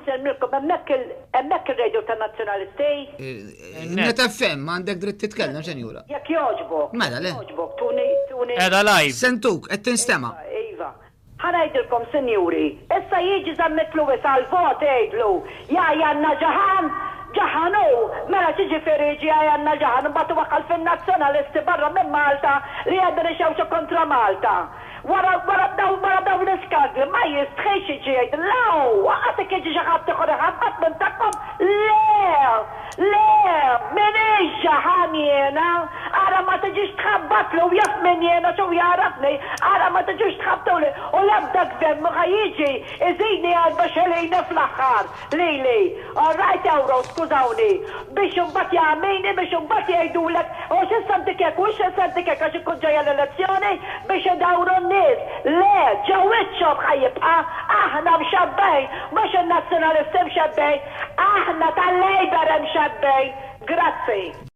nsemmilkom hemmhekk ir-radio tan-Nazzjonalisti. Net FM m'għandek dritt titkellem senjura. Jekk jogħġbok. Mela le. Jogħġbok, tuni. Edha live. Sentuk, qed tinstema'. Iva. Ħanajdilkom, sinjuri, issa jiġi zammitlu għal-vot ejdlu, janna ġaħanu, mela ġiġifiri janna ġaħanu, batu waqqal fin-nazzjonalisti barra minn Malta li għadda xewxa kontra Malta. Wara daw l-iskandli, ma jistħiċ iġiħed, law, għatek iġi ġaħab tiħor ħabbat minn takkom, minix ġaħan jena, għara ma tiġiġ tħabbatlu, jaf minn jena xo jarafni, għara ma tiġiġ tħabtuli, u labda gvern muħa jiġi, iżini għadba xelejna fl-axħar, li, all-right euro, skużawni, biex unbat jgħamini, biex unbat jgħidulek, u xinsantikek, għax ikun ġeja l-elezzjoni, biex dawru n-nis, le, ġawitxom ħajibqa, aħna mxabbej, mux il-nazzjonalisti mxabbej, aħna tal-Labor mxabbej, grazzi.